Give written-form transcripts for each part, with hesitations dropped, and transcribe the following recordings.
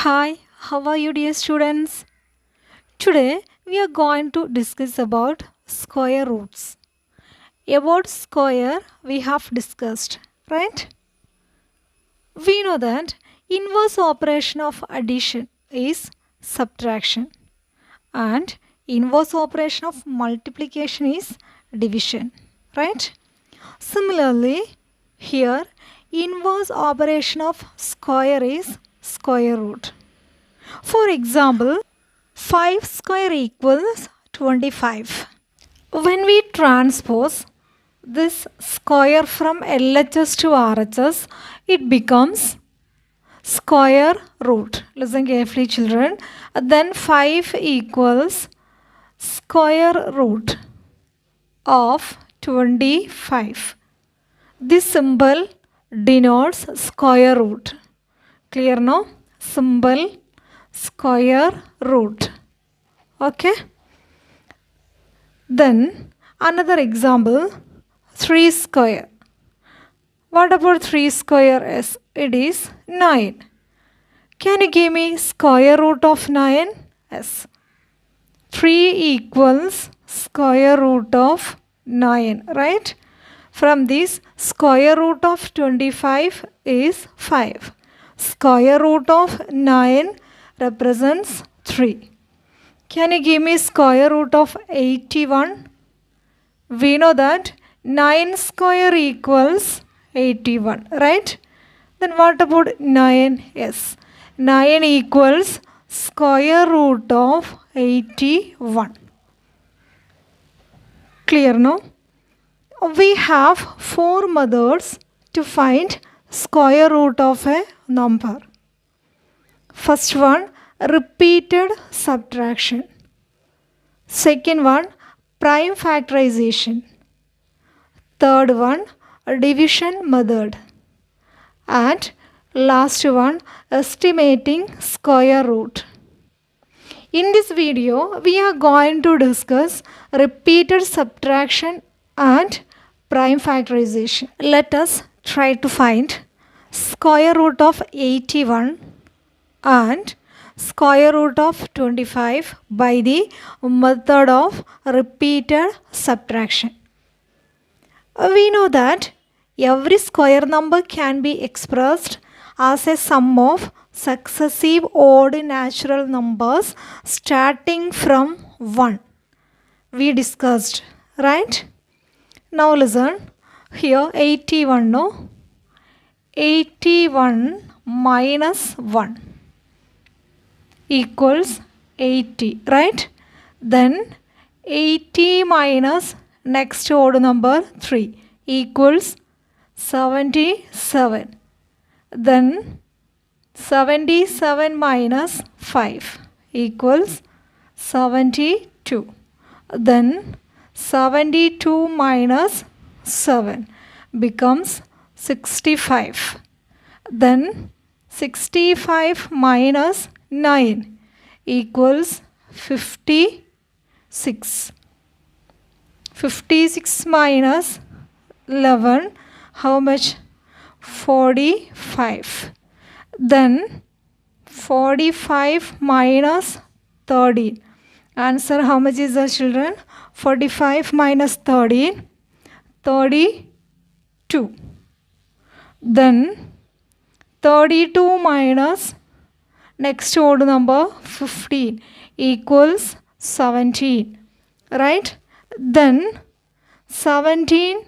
Hi, how are you dear students? Today we are going to discuss about square roots. About square we have discussed, right? We know that inverse operation of addition is subtraction and inverse operation of multiplication is division, right? Similarly, here inverse operation of square is square root. For example, 5 square equals 25. When we transpose this square from LHS to RHS, it becomes square root. Listen carefully, children. Then 5 equals square root of 25. This symbol denotes square root. Clear no? Symbol square root. Okay. Then another example, 3 square. What about 3 square is? It is 9. Can you give me square root of 9? Yes. 3 equals square root of 9, right? From this, square root of 25 is 5. Square root of 9 represents 3. Can you give me square root of 81? We know that 9 square equals 81, right? Then what about 9? Yes, 9 equals square root of 81. Clear, no? We have 4 methods to find square root of a number. First one, repeated subtraction. Second one, prime factorization. Third one, division method. And last one, estimating square root. In this video, we are going to discuss repeated subtraction and prime factorization. Let us try to find square root of 81 and square root of 25 by the method of repeated subtraction. We know that every square number can be expressed as a sum of successive odd natural numbers starting from 1. We discussed, right? Now listen, here 81, no? 81 minus 1 equals 80, right? Then 80 minus next odd number 3 equals 77. Then 77 minus 5 equals 72. Then 72 minus 7 becomes 65. Then 65 minus 9 equals 56. 56 minus 11, how much? 45. Then 45 minus 13. Answer how much is the children? 45 minus 13, 32. Then 32 minus next odd number 15 equals 17, right? Then 17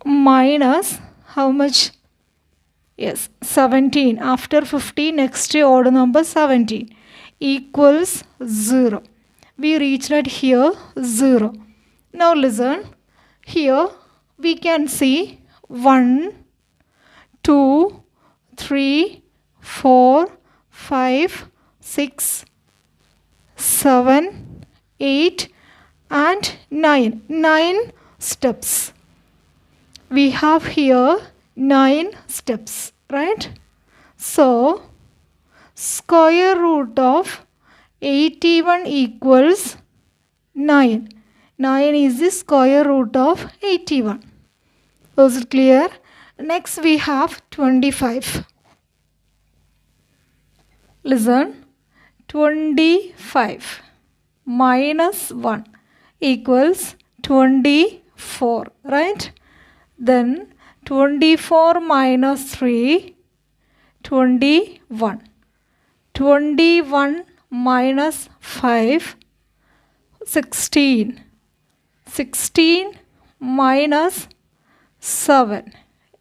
minus how much? Yes, 17. After 50, next odd number 17 equals 0. We reached at here 0. Now listen, here we can see 1, 2, 3, 4, 5, 6, 7, 8 and 9. 9 steps. We have here 9 steps, right? So, square root of 81 equals 9. 9 is the square root of 81. Was it clear? Next we have 25. Listen, 25 minus 1 equals 24, right? Then 24 minus 3, 21. 21 minus 5, 16. 16 minus 7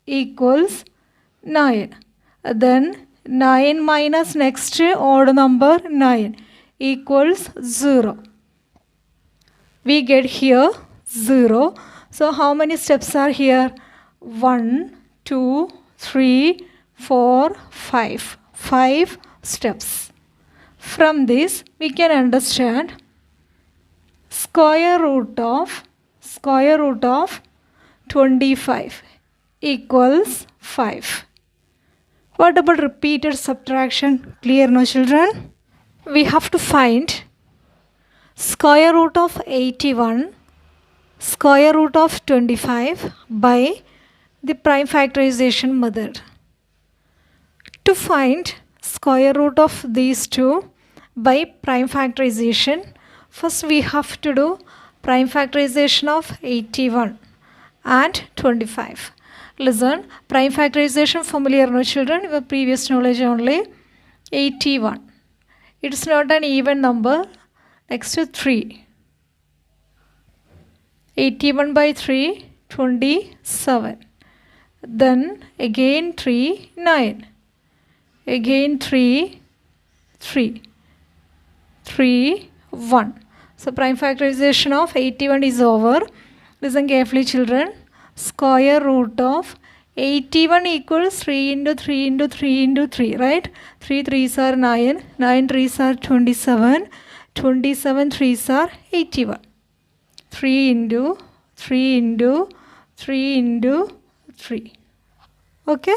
equals 9. Then 9 minus next odd number 9 equals 0. We get here 0. So how many steps are here? 1, 2, 3, 4, 5. 5 steps. From this we can understand square root of 25 equals 5. What about repeated subtraction? Clear, no children? We have to find square root of 81, square root of 25 by the prime factorization method. To find square root of these two by prime factorization, first we have to do prime factorization of 81 and 25. Listen, prime factorization familiar, no children? Your previous knowledge only. 81. It's not an even number. Next to 3. 81 by 3, 27. Then again 3, 9. Again 3, 3. 3, 1. So prime factorization of 81 is over. Listen carefully, children. Square root of 81 equals 3 into 3 into 3 into 3, right? 3 3s are 9, 9 3s are 27, 27 3s are 81. 3 into 3 into 3 into 3. Okay?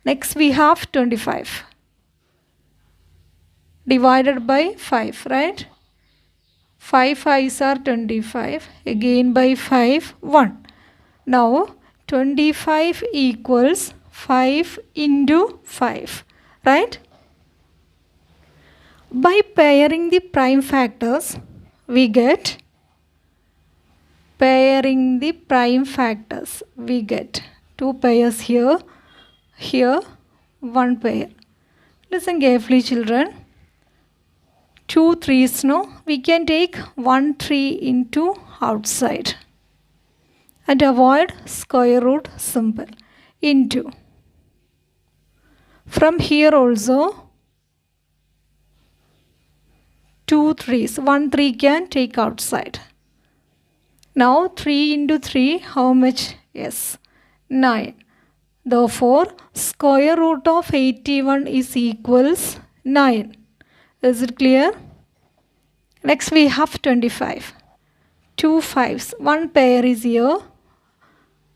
Next we have 25. Divided by 5, right? 5 5s are 25. Again by 5, 1. Now 25 equals 5 into 5, right? By pairing the prime factors, we get two pairs here, here one pair. Listen carefully, children. 2 3s, no? We can take 1 3 into outside and avoid square root symbol. Into. From here also 2 3s. 1 3 can take outside. Now 3 into 3, how much? Yes, 9. Therefore, square root of 81 is equals 9. Is it clear? Next we have 25. 2 5s. One pair is here.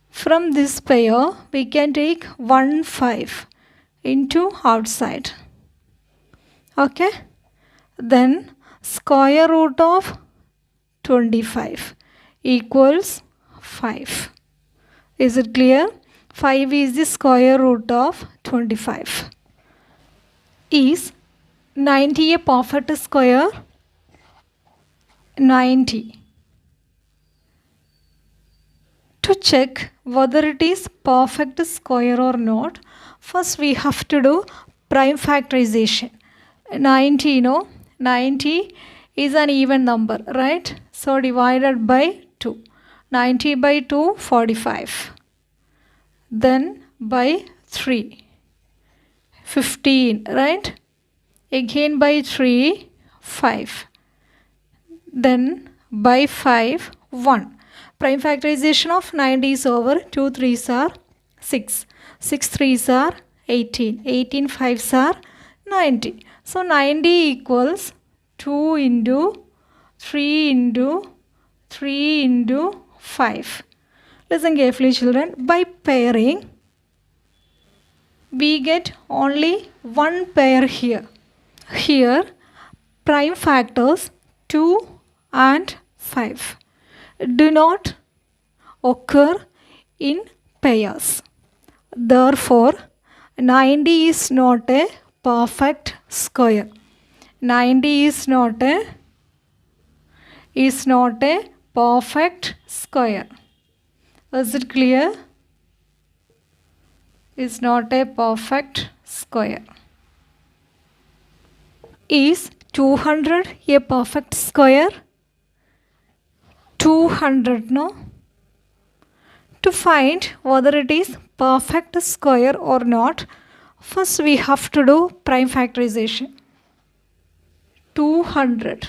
From this pair, we can take 1 5 into outside. Okay? Then square root of 25 equals 5. Is it clear? 5 is the square root of 25. Is 90 a perfect square? 90. To check whether it is perfect square or not, first we have to do prime factorization. 90, no? 90 is an even number, right? So divided by 2. 90 by 2, 45. Then by 3, 15, right? Again by 3, 5. Then by 5, 1. Prime factorization of 90 is over. 2 3s are 6. 6 3s are 18. 18 5s are 90. So 90 equals 2 into 3 into 3 into 5. Listen carefully, children. By pairing, we get only one pair here. Here, prime factors 2 and 5 do not occur in pairs. Therefore, 90 is not a perfect square. 90 is not a perfect square. Is it clear? Is not a perfect square. Is 200 a perfect square? 200, no? To find whether it is perfect square or not, first we have to do prime factorization. 200.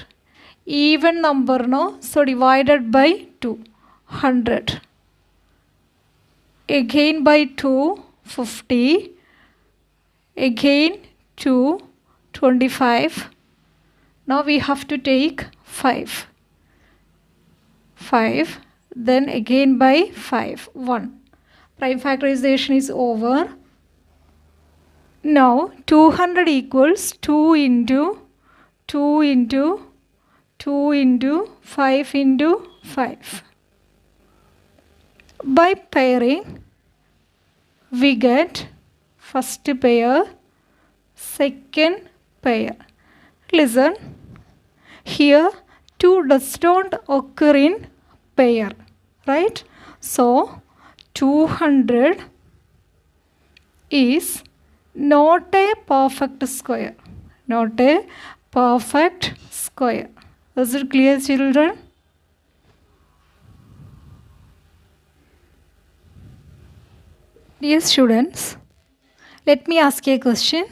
Even number, no? So divided by 2. 100. Again by 2, 50. Again 2, 25. Now we have to take 5. 5. Then again by 5, 1. Prime factorization is over. Now 200 equals 2 into 2 into 2 into 5 into 5. By pairing, we get first pair, second pair. Listen, here 2 does not occur in pair, right? So 200 is not a perfect square. Not a perfect square. Is it clear, children? Dear students, let me ask you a question.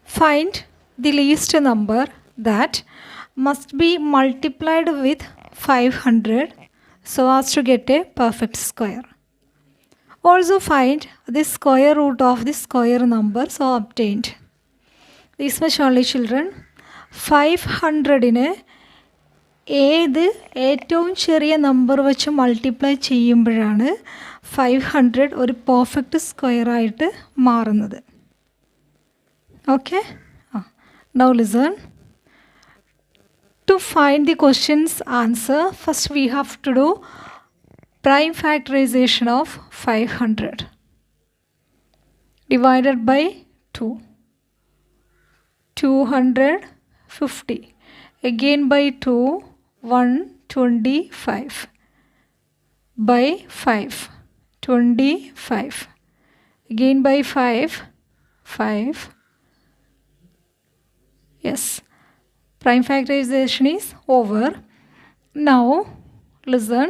Find the least number that must be multiplied with 500 so as to get a perfect square. Also find the square root of the square number so obtained. These much only, children. 500-നെ ഏത് ഏറ്റവും ചെറിയ number വെച്ച് multiply ചെയ്യുമ്പോഴാണ് 500 ഒരു perfect square ആയിട്ട് മാറുന്നത്. Okay, now listen. To find the question's answer, first we have to do prime factorization of 500 divided by 2. 250. Again by 2, 125. By 5, 25. Again by 5, 5. Yes. Prime factorization is over. Now, listen.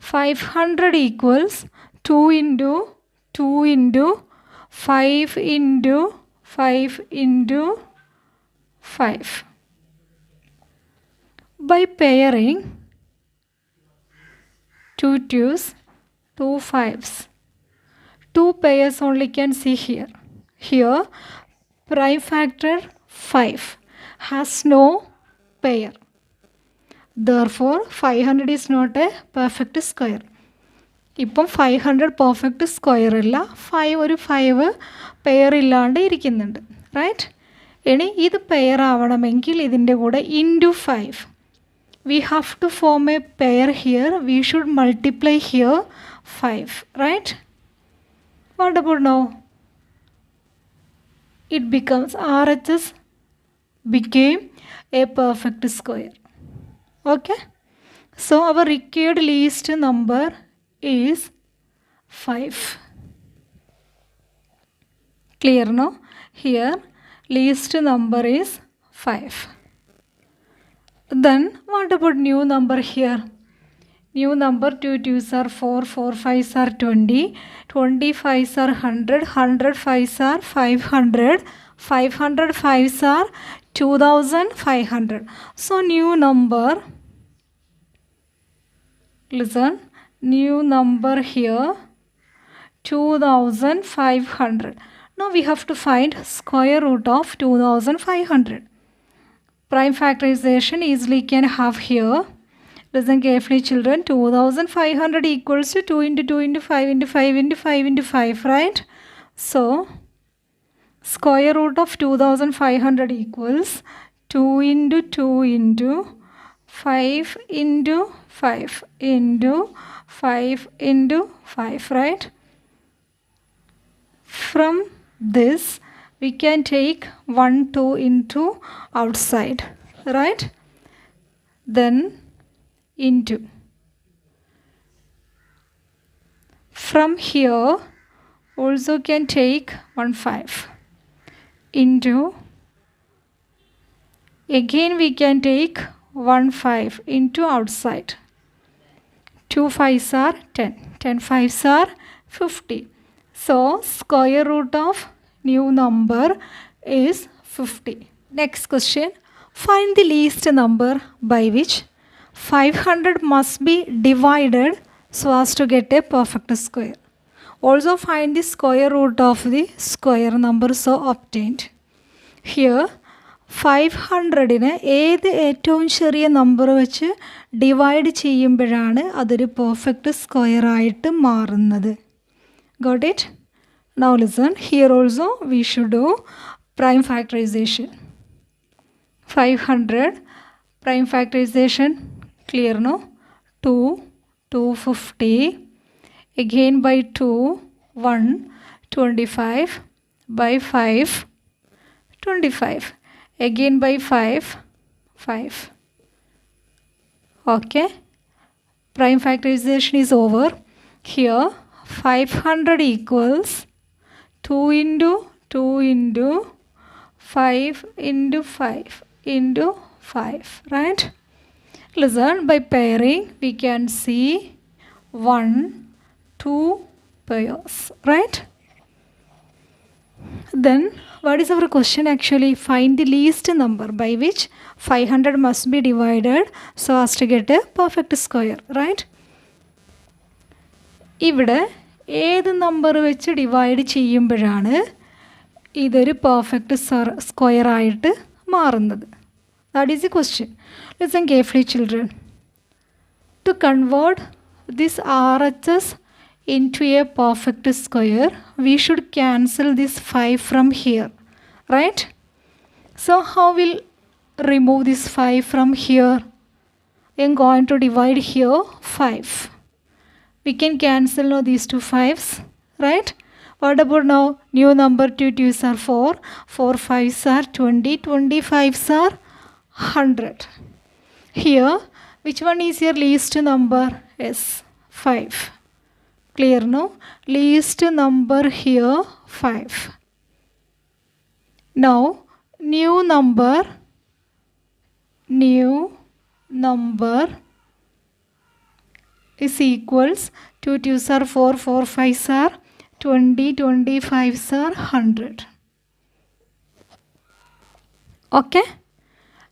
500 equals 2 into 2 into 5 into 5 into 5. By pairing, 2 2s, 2 5s. 2 pairs only can see here. Here, prime factor 5 has no pair. Therefore, 500 is not a perfect square. ഇപ്പം 500 perfect square അല്ല, 5 ഒരു 5 pair ഇല്ലാണ്ട് ഇരിക്കുന്നുണ്ട്, right? ഇനി ഇത് pair ആവണമെങ്കിൽ ഇതിൻ്റെ കൂടെ into 5. We have to form a pair here. We should multiply here 5, right? What about now? It becomes RHS became a perfect square. Okay, so our required least number is 5. Clear, no? Here least number is 5. Then what about new number here? New number, 2 2s are 4, 4 5s are 20, 20 5s are 100, 100 5s are 500, 500 5s are 2500. So new number, listen, new number here 2500. Now we have to find square root of 2500. Prime factorization easily can have here. Listen carefully, children. 2500 equals to 2 into 2 into 5 into 5 into 5 into 5, right? So square root of 2500 equals 2 into 2 into 5 into 5 into 5 into 5, right? From this we can take 1, 2 into outside, right? Then into. From here also can take 1, 5 into. Again we can take 1, 5 into outside. 2 5s are 10. 10 5s are 50. So square root of new number is 50. Next question. Find the least number by which 500 must be divided so as to get a perfect square. Also find the square root of the square number so obtained. Here 500-നെ ഏത് ഏറ്റവും ചെറിയ number വെച്ച് divide ചെയ്യുമ്പോഴാണ് അതൊരു perfect square ആയിട്ട് മാറുന്നത്. Got it? Now listen, here also we should do prime factorization. 500 prime factorization, clear no? 2, 250, again by 2, 1, 25, by 5, 25. Again by 5, 5. Okay. Prime factorization is over. Here 500 equals 2 into 2 into 5 into 5 into 5. Right? Listen, by pairing we can see 1, 2 pairs. Right? Then what is our question actually? Find the least number by which 500 must be divided so as to get a perfect square, right? ഇവിടെ ഏത് number വെച്ച് divide ചെയ്യുമ്പോഴാണ് ഇതൊരു perfect square ആയിട്ട് മാറുന്നത്? That is the question. Listen carefully, children. To convert this RHS into a perfect square, we should cancel this 5 from here, right? So how will remove this 5 from here? I am going to divide here 5. We can cancel now these two 5s, right? What about now? New number 2 2s are 4, 4 5s are 20, 25s are 100. Here, which one is your least number? Yes, 5. Clear no? Least number here 5. Now new number is equals 2 2s are 4, 4 5s are 20, 25s are 100. Okay?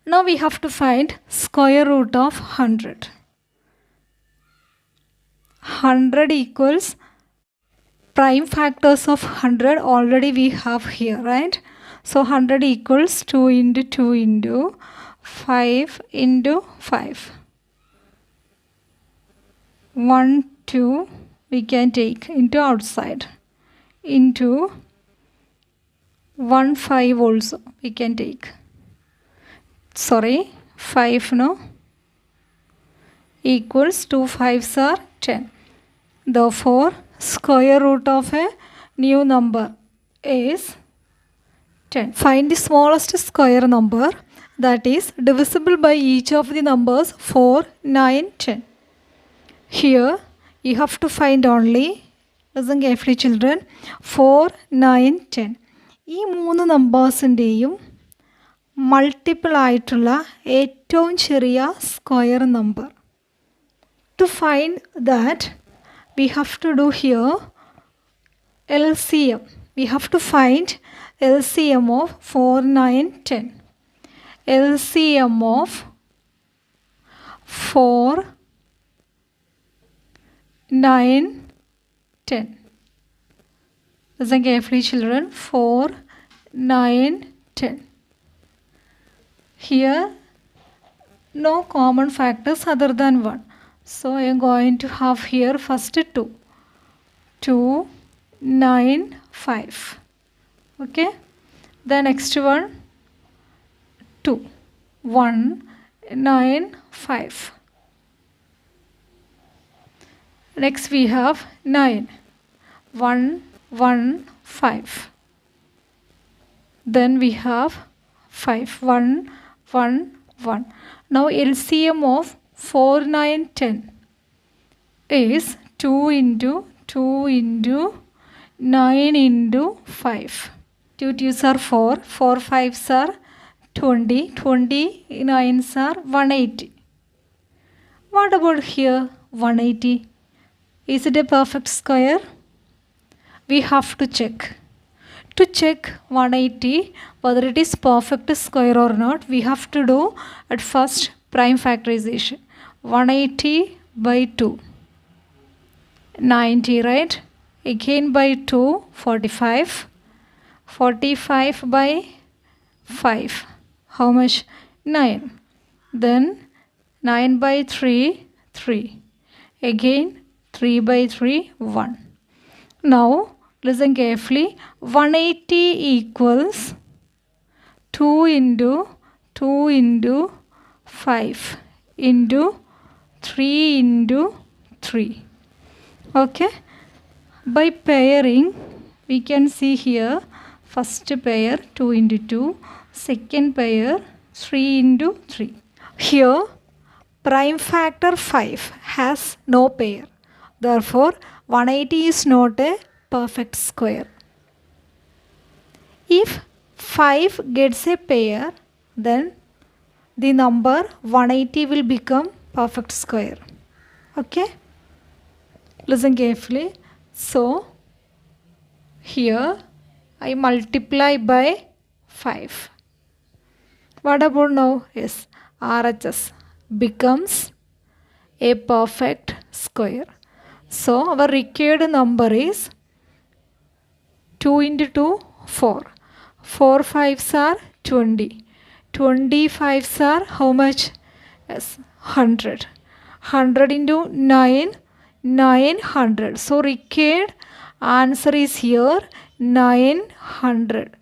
Now we have to find square root of 100. 100 equals prime factors of 100 already we have here, right? So 100 equals 2 into 2 into 5 into 5. 1, 2 we can take into outside. Into 1, 5 also we can take. Sorry, 5 no? Equals 2 5s are 10. Therefore, square root of a new number is 10. Find the smallest square number that is divisible by each of the numbers 4, 9, 10. Here, you have to find only, listen carefully children, 4, 9, 10. ഈ മൂന്ന് നമ്പേഴ്സിൻ്റെയും multiple ആയിട്ടുള്ള ഏറ്റവും ചെറിയ square number. To find that, we have to do here LCM. We have to find LCM of 4, 9, 10. LCM of 4, 9, 10. Listen carefully children. 4, 9, 10. Here no common factors other than 1. So I am going to have here first 2. 2, 9, 5. Okay. The next one 2. 1, 9, 5. Next we have 9. 1, 1, 5. Then we have 5. 1, 1, 1. Now LCM of 4, 9, 10 is 2 into 2 into 9 into 5. 2 2s are 4. 4 5s are 20. 20 9s are 180. What about here 180? Is it a perfect square? We have to check. To check 180 whether it is perfect square or not, we have to do at first prime factorization. 180 by 2. 90, right? Again by 2, 45. 45 by 5. How much? 9. Then 9 by 3, 3. Again 3 by 3, 1. Now listen carefully. 180 equals 2 into 2 into 5 into 3 into 3. Okay. By pairing, we can see here first pair 2 into 2, second pair 3 into 3. Here prime factor 5 has no pair. Therefore 180 is not a perfect square. If 5 gets a pair, then the number 180 will become perfect square. Okay? Listen carefully. So, here I multiply by 5. What about now? Yes, RHS becomes a perfect square. So, our required number is 2 into 2, 4. 4 5s are 20. 20 5s are how much? Yes, 100. 100 into 9, 900. So required answer is here 900.